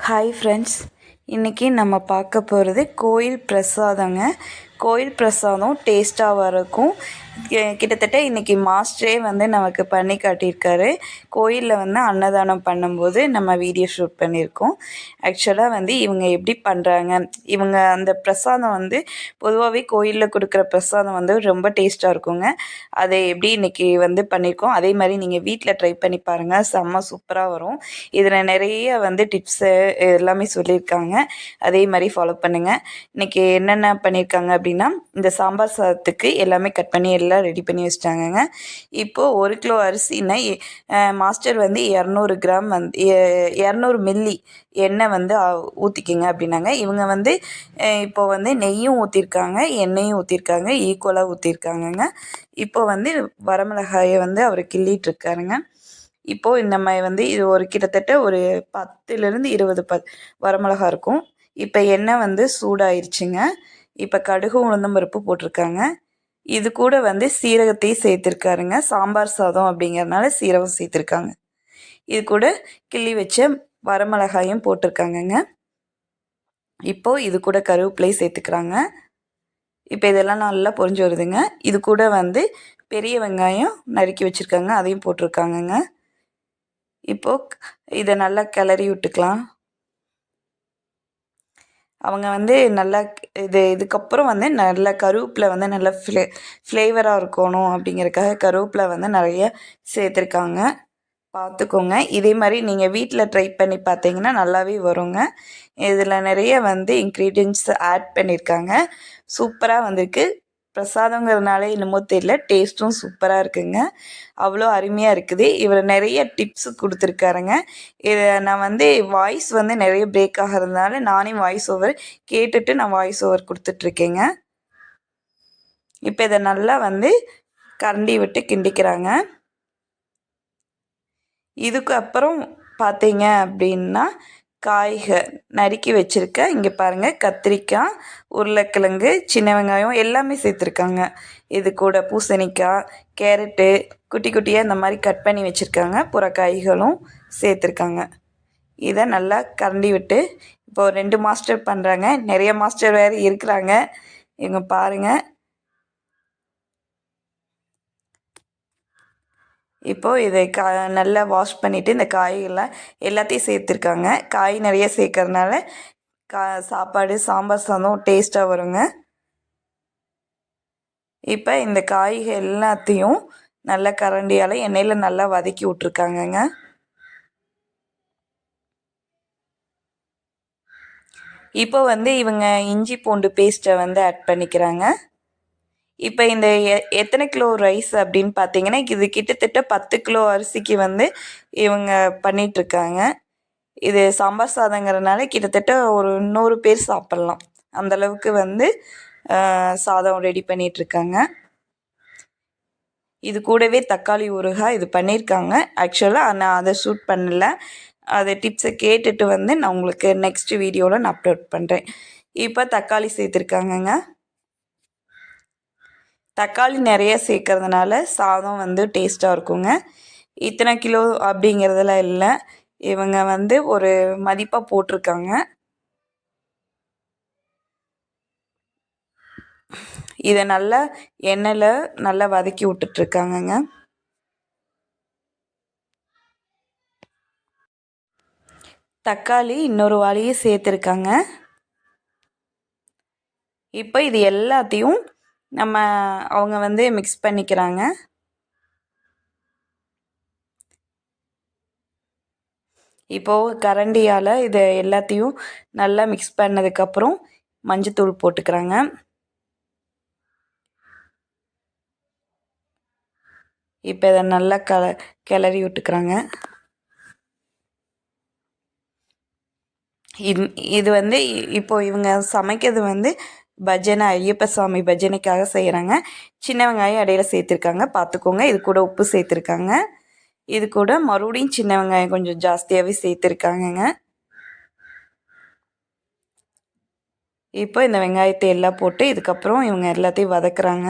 Hi friends, இன்றைக்கி நம்ம பார்க்க போகிறது கோயில் பிரசாதங்க. கோயில் பிரசாதம் டேஸ்ட்டாக இருக்கும். கிட்டத்தட்ட இன்றைக்கி மாஸ்டரே வந்து நமக்கு பண்ணி காட்டியிருக்காரு. கோயிலில் வந்து அன்னதானம் பண்ணும்போது நம்ம வீடியோ ஷூட் பண்ணியிருக்கோம். ஆக்சுவலாக வந்து இவங்க எப்படி பண்ணுறாங்க, இவங்க அந்த பிரசாதம் வந்து பொதுவாகவே கோயிலில் கொடுக்குற பிரசாதம் வந்து ரொம்ப டேஸ்ட்டாக இருக்குங்க. அதை எப்படி இன்றைக்கி வந்து பண்ணியிருக்கோம், அதே மாதிரி நீங்கள் வீட்டில் ட்ரை பண்ணி பாருங்கள், செம்ம சூப்பராக வரும். இதில் நிறைய வந்து டிப்ஸு எல்லாமே சொல்லியிருக்காங்க. அதே மாதிரி ஃபாலோ பண்ணுங்கள். இன்றைக்கி என்னென்ன பண்ணியிருக்காங்க அப்படின்னா, இந்த சாம்பார் சாதத்துக்கு எல்லாமே கட் பண்ணி எல்லாம் ரெடி பண்ணி வச்சிட்டாங்கங்க. இப்போது 1 கிலோ அரிசினா மாஸ்டர் வந்து 200 கிராம் வந்து 200 மில்லி எண்ணெய் வந்து ஊற்றிக்கிங்க அப்படின்னாங்க. இவங்க வந்து இப்போ வந்து நெய்யும் ஊற்றிருக்காங்க, எண்ணெயும் ஊற்றிருக்காங்க, ஈக்குவலாக ஊற்றிருக்காங்கங்க. இப்போ வந்து வரமிளகாயை வந்து அவர் கிள்ளிகிட்ருக்காருங்க. இப்போது நம்ம வந்து இது ஒரு கிட்டத்தட்ட ஒரு 10லேருந்து 20 வரமிளகா இருக்கும். இப்போ எண்ணெய் வந்து சூடாயிருச்சுங்க. இப்போ கடுகு உளுந்தம் பருப்பு போட்டிருக்காங்க. இது கூட வந்து சீரகத்தையும் சேர்த்துருக்காருங்க. சாம்பார் சாதம் அப்படிங்கிறதுனால சீரகம் சேர்த்துருக்காங்க. இது கூட கிள்ளி வச்ச வரமிளகாயும் போட்டிருக்காங்கங்க. இப்போது இது கூட கருவேப்பிலையும் சேர்த்துக்கிறாங்க. இப்போ இதெல்லாம் நல்லா பொரிஞ்சு வருதுங்க. இது கூட வந்து பெரிய வெங்காயம் நறுக்கி வச்சுருக்காங்க, அதையும் போட்டிருக்காங்கங்க. இப்போது இதை நல்லா கிளறி விட்டுக்கலாம். அவங்க வந்து நல்லா இதுக்கப்புறம் வந்து நல்லா கருவேப்பிலை வந்து நல்லா ஃப்ளேவராக இருக்கணும் அப்படிங்கிறதுக்காக கருவேப்பிலை வந்து நிறைய சேர்த்துருக்காங்க. பார்த்துக்கோங்க. இதே மாதிரி நீங்கள் வீட்டில் ட்ரை பண்ணி பார்த்தீங்கன்னா நல்லாவே வருங்க. இதில் நிறைய வந்து இன்க்ரீடியன்ட்ஸ் ஆட் பண்ணியிருக்காங்க. சூப்பராக வந்திருக்கு. பிரசாதங்கிறதுனால என்னமோ தெரியல, டேஸ்ட்டும் சூப்பராக இருக்குங்க. அவ்வளோ அருமையாக இருக்குது. இவர் நிறைய டிப்ஸு கொடுத்துருக்காருங்க. இதை நான் வந்து வாய்ஸ் வந்து நிறைய பிரேக் ஆகிறதுனால நானே வாய்ஸ் ஓவர் கேட்டுட்டு நான் வாய்ஸ் ஓவர் கொடுத்துட்ருக்கேங்க. இப்போ இதை நல்லா வந்து கரண்டி விட்டு கிண்டிக்கிறாங்க. இதுக்கு அப்புறம் பார்த்தீங்க அப்படின்னா நறுக்கி வச்சுருக்க இங்கே பாருங்கள், கத்திரிக்காய், உருளைக்கிழங்கு, சின்ன வெங்காயம் எல்லாமே சேர்த்துருக்காங்க. இது கூட பூசணிக்காய், கேரட்டு குட்டி குட்டியாக இந்த மாதிரி கட் பண்ணி வச்சுருக்காங்க. புறக்காய்களும் சேர்த்துருக்காங்க. இதை நல்லா கரண்டி விட்டு இப்போது 2 மாஸ்டர் பண்ணுறாங்க. நிறைய மாஸ்டர் வேறு இருக்கிறாங்க. இவங்க பாருங்கள். இப்போது இதை நல்லா வாஷ் பண்ணிவிட்டு இந்த காய்கள்லாம் எல்லாத்தையும் சேர்த்துருக்காங்க. காய் நிறைய சேர்க்கறதுனால சாப்பாடு சாம்பார் சாதம் டேஸ்ட்டாக வருங்க. இப்போ இந்த காய்கள் எல்லாத்தையும் நல்லா கரண்டியால் எண்ணெயில் நல்லா வதக்கி விட்ருக்காங்கங்க. இப்போ வந்து இவங்க இஞ்சி பூண்டு பேஸ்ட்டை வந்து ஆட் பண்ணிக்கிறாங்க. இப்போ இந்த எத்தனை கிலோ ரைஸ் அப்படின்னு பார்த்தீங்கன்னா, இது கிட்டத்தட்ட 10 கிலோ அரிசிக்கு வந்து இவங்க பண்ணிகிட்ருக்காங்க. இது சாம்பார் சாதங்கிறதுனால கிட்டத்தட்ட ஒரு 100 பேர் சாப்பிட்லாம். அந்தளவுக்கு வந்து சாதம் ரெடி பண்ணிகிட்ருக்காங்க. இது கூடவே தக்காளி ஊறுகாய் இது பண்ணியிருக்காங்க. ஆக்சுவலாக நான் அதை ஷூட் பண்ணல. அதை டிப்ஸை கேட்டுட்டு வந்து நான் உங்களுக்கு நெக்ஸ்ட் வீடியோவில் நான் அப்லோட் பண்ணுறேன். இப்போ தக்காளி சேர்த்துருக்காங்கங்க. தக்காளி நிறைய சேர்க்கறதுனால சாதம் வந்து டேஸ்ட்டாக இருக்குங்க. இத்தனை கிலோ அப்படிங்கிறதுலாம் இல்லை, இவங்க வந்து ஒரு மதிப்பாக போட்டிருக்காங்க. இதை நல்லா எண்ணெயில் நல்லா வதக்கி விட்டுட்ருக்காங்கங்க. தக்காளி இன்னொரு வாளியை சேர்த்துருக்காங்க. இப்போ இது எல்லாத்தையும் அவங்க வந்து மிக்ஸ் பண்ணிக்கிறாங்க. இப்போது கரண்டியால் இதை எல்லாத்தையும் நல்லா மிக்ஸ் பண்ணதுக்கப்புறம் மஞ்சத்தூள் போட்டுக்கிறாங்க. இப்போ இதை நல்லா கிளறி விட்டுக்கிறாங்க. இது வந்து இப்போது இவங்க சமைக்கிறது வந்து பஜனை, ஐயப்ப சாமி பஜனைக்காக செய்கிறாங்க. சின்ன வெங்காயம் இடையில சேர்த்துருக்காங்க, பார்த்துக்கோங்க. இது கூட உப்பு சேர்த்துருக்காங்க. இது கூட மறுபடியும் சின்ன வெங்காயம் கொஞ்சம் ஜாஸ்தியாகவே சேர்த்துருக்காங்கங்க. இப்போ இந்த வெங்காயத்தை எல்லாம் போட்டு இதுக்கப்புறம் இவங்க எல்லாத்தையும் வதக்குறாங்க.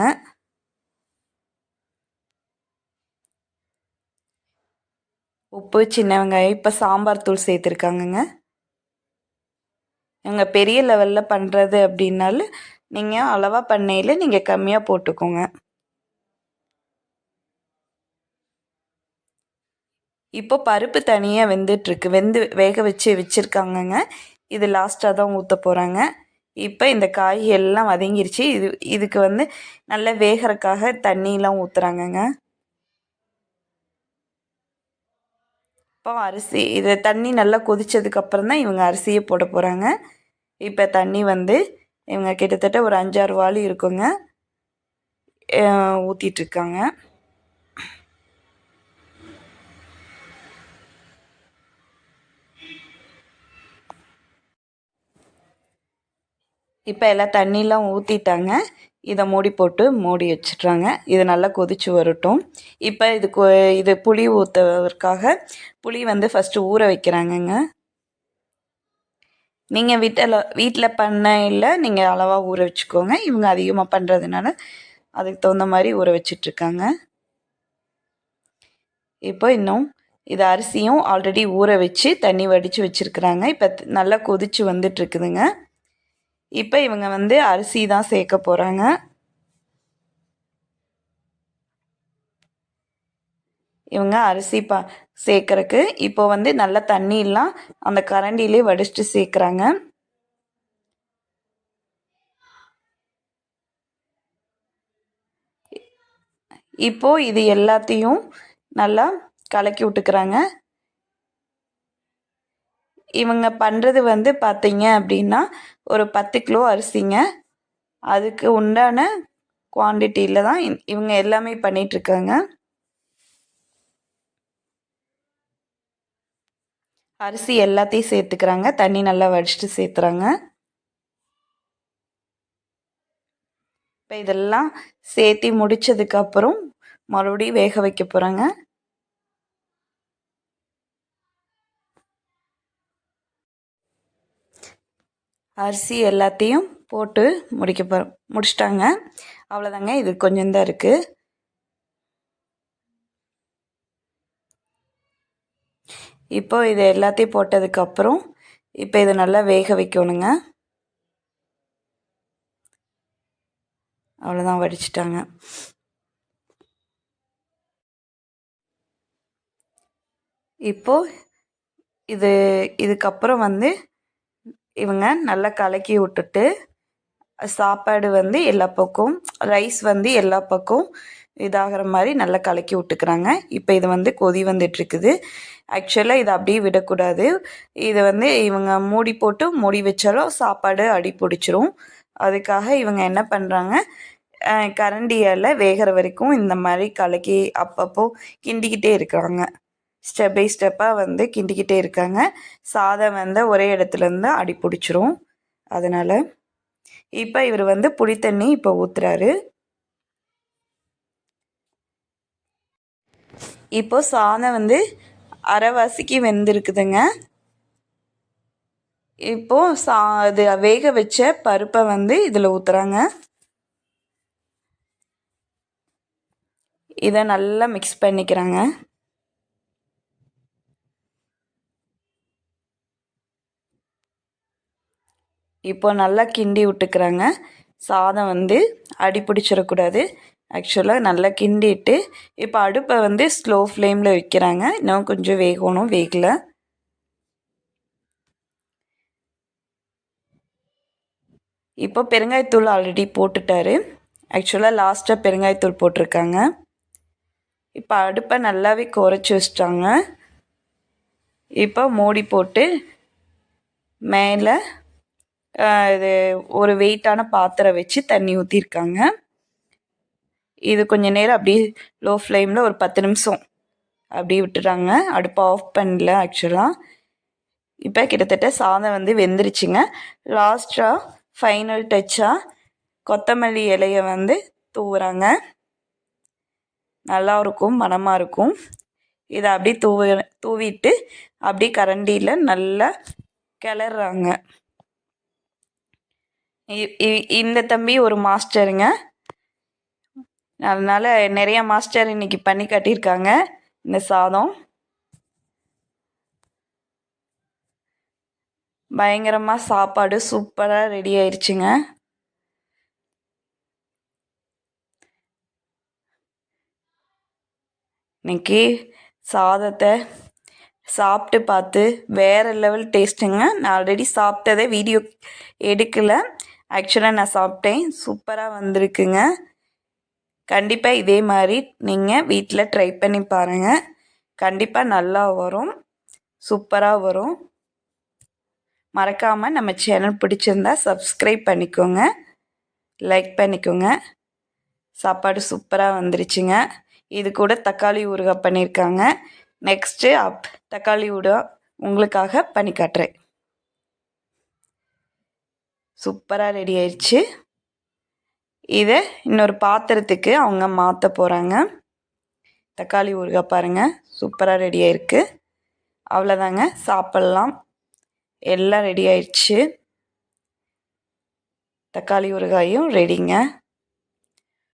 உப்பு, சின்ன வெங்காயம், இப்போ சாம்பார் தூள் சேர்த்துருக்காங்கங்க. இவங்க பெரிய லெவலில் பண்ணுறது அப்படின்னாலும் நீங்கள் அளவாக பண்ணையில் நீங்கள் கம்மியாக போட்டுக்கோங்க. இப்போ பருப்பு தனியாக வெந்துட்டுருக்கு, வேக வச்சு வச்சுருக்காங்கங்க. இது லாஸ்ட்டாக தான் ஊற்ற போகிறாங்க. இப்போ இந்த காய் எல்லாம் வதங்கிருச்சு. இதுக்கு வந்து நல்லா வேகிறதுக்காக தண்ணியெலாம் ஊற்றுறாங்கங்க. இப்போ அரிசி இதை தண்ணி நல்லா கொதித்ததுக்கப்புறம் தான் இவங்க அரிசியை போட போகிறாங்க. இப்போ தண்ணி வந்து இவங்க கிட்டத்தட்ட ஒரு 5-6 வாளி இருக்குங்க ஊற்றிட்டுருக்காங்க. இப்போ எல்லாம் தண்ணியெலாம் ஊற்றிட்டாங்க. இதை மூடி வச்சிட்றாங்க. இது நல்லா கொதித்து வரட்டும். இப்போ இது புளி ஊற்றுறதுக்காக புளி வந்து ஃபஸ்ட்டு ஊற வைக்கிறாங்கங்க. நீங்கள் வீட்டில் பண்ணையில் நீங்கள் அளவாக ஊற வச்சுக்கோங்க. இவங்க அதிகமாக பண்ணுறதுனால அதுக்கு தகுந்த மாதிரி ஊற வச்சிட்ருக்காங்க. இப்போ இன்னும் இது அரிசியும் ஆல்ரெடி ஊற வச்சு தண்ணி வடித்து வச்சுருக்குறாங்க. இப்போ நல்லா கொதித்து வந்துட்டுருக்குதுங்க. இப்போ இவங்க வந்து அரிசி தான் சேர்க்க போகிறாங்க. இவங்க அரிசி சேர்க்கறக்கு இப்போ வந்து நல்லா தண்ணியெலாம் அந்த கரண்டிலே வடிச்சிட்டு சேர்க்குறாங்க. இப்போது இது எல்லாத்தையும் நல்லா கலக்கி விட்டுக்கிறாங்க. இவங்க பண்ணுறது வந்து பார்த்தீங்க அப்படின்னா ஒரு 10 கிலோ அரிசிங்க. அதுக்கு உண்டான குவான்டிட்டியில் தான் இவங்க எல்லாமே பண்ணிகிட்ருக்காங்க. அரிசி எல்லாத்தையும் சேர்த்துக்கிறாங்க. தண்ணி நல்லா வடிச்சிட்டு சேர்த்துறாங்க. இப்போ இதெல்லாம் சேர்த்து முடித்ததுக்கப்புறம் மறுபடியும் வேக வைக்க போகிறாங்க. அரிசி எல்லாத்தையும் போட்டு முடிச்சிட்டாங்க. அவ்வளோதாங்க. இது கொஞ்சம் தான் இருக்குது. இப்போ இது எல்லாத்தையும் போட்டதுக்கப்புறம் இப்போ இதை நல்லா வேக வைக்கணுங்க. அவ்வளோதான், வடிச்சிட்டாங்க. இப்போது இதுக்கப்புறம் வந்து இவங்க நல்லா கலக்கி விட்டுட்டு சாப்பாடு வந்து எல்லா பக்கம், ரைஸ் வந்து எல்லா பக்கம் இதாகிற மாதிரி நல்லா கலக்கி விட்டுக்கிறாங்க. இப்போ இது வந்து கொதி வந்துட்டுருக்குது. ஆக்சுவலாக இதை அப்படியே விடக்கூடாது. இதை வந்து இவங்க மூடி வச்சாலும் சாப்பாடு அடி பிடிச்சிரும். அதுக்காக இவங்க என்ன பண்ணுறாங்க, கரண்டியால் வேகிற வரைக்கும் இந்த மாதிரி கலக்கி அப்பப்போ கிண்டிக்கிட்டே இருக்கிறாங்க. ஸ்டெப் பை ஸ்டெப்பாக வந்து கிண்டிக்கிட்டே இருக்காங்க. சாதம் வந்து ஒரே இடத்துலேருந்து அடி பிடிச்சிரும். அதனால் இப்போ இவர் வந்து புளித்தண்ணி இப்போ ஊற்றுறாரு. இப்போ சாதம் வந்து அரைவாசிக்கு வெந்திருக்குதுங்க. இப்போது அது வேக வச்ச பருப்பை வந்து இதில் ஊற்றுறாங்க. இதை நல்லா மிக்ஸ் பண்ணிக்கிறாங்க. இப்போ நல்லா கிண்டி விட்டுக்கிறாங்க. சாதம் வந்து அடி பிடிச்சிடக்கூடாது. ஆக்சுவலாக நல்லா கிண்டிட்டு இப்போ அடுப்பை வந்து ஸ்லோ ஃப்ளேமில் வைக்கிறாங்க. இன்னும் கொஞ்சம் வேகணும், வேகலை. இப்போ பெருங்காயத்தூள் ஆல்ரெடி போட்டுட்டாரு. ஆக்சுவலாக லாஸ்ட்டாக பெருங்காயத்தூள் போட்டிருக்காங்க. இப்போ அடுப்பை நல்லாவே குறைச்சி வச்சிட்டாங்க. இப்போ மூடி போட்டு மேலே இது ஒரு வெயிட்டான பாத்திரம் வச்சு தண்ணி ஊற்றிருக்காங்க. இது கொஞ்சம் நேரம் அப்படியே லோ ஃப்ளேமில் ஒரு 10 நிமிஷம் அப்படியே விட்டுறாங்க. அடுப்பை ஆஃப் பண்ணல ஆக்சுவலாக. இப்போ கிட்டத்தட்ட சாதம் வந்து வெந்துருச்சுங்க. லாஸ்ட்டாக ஃபைனல் டச்சாக கொத்தமல்லி இலையை வந்து தூவுறாங்க. நல்லா இருக்கும், மணமாக இருக்கும். இதை அப்படியே தூவிட்டு அப்படியே கரண்டியில் நல்லா கிளறாங்க. இந்த தம்பி ஒரு மாஸ்டருங்க. அதனால் நிறையா மாஸ்டர் இன்றைக்கி பண்ணி காட்டியிருக்காங்க இந்த சாதம். பயங்கரமாக சாப்பாடு சூப்பராக ரெடி ஆயிடுச்சுங்க. இன்னைக்கு சாதத்தை சாப்பிட்டு பார்த்து வேறு லெவல் டேஸ்ட்டுங்க. நான் ஆல்ரெடி சாப்பிட்டதே வீடியோ எடுக்கலை. ஆக்சுவலாக நான் சாப்பிட்டேன். சூப்பராக வந்திருக்குங்க. கண்டிப்பாக இதே மாதிரி நீங்கள் வீட்டில் ட்ரை பண்ணி பாருங்கள். கண்டிப்பாக நல்லா வரும், சூப்பராக வரும். மறக்காமல் நம்ம சேனல் பிடிச்சிருந்தா சப்ஸ்கிரைப் பண்ணிக்கோங்க, லைக் பண்ணிக்கோங்க. சாப்பாடு சூப்பராக வந்துருச்சுங்க. இது கூட தக்காளி ஊறுகாய் பண்ணியிருக்காங்க. நெக்ஸ்ட்டு தக்காளி ஊறுகாய் உங்களுக்காக பண்ணி காட்டுறேன். சூப்பராக ரெடி ஆயிடுச்சு. இதை இன்னொரு பாத்திரத்துக்கு அவங்க மாற்ற போகிறாங்க. தக்காளி ஊறுகாய் பாருங்கள், சூப்பராக ரெடி ஆயிருக்கு. அவ்வளோதாங்க, சாப்பிட்லாம். எல்லாம் ரெடி ஆயிடுச்சு. தக்காளி ஊறுகாயும் ரெடிங்க.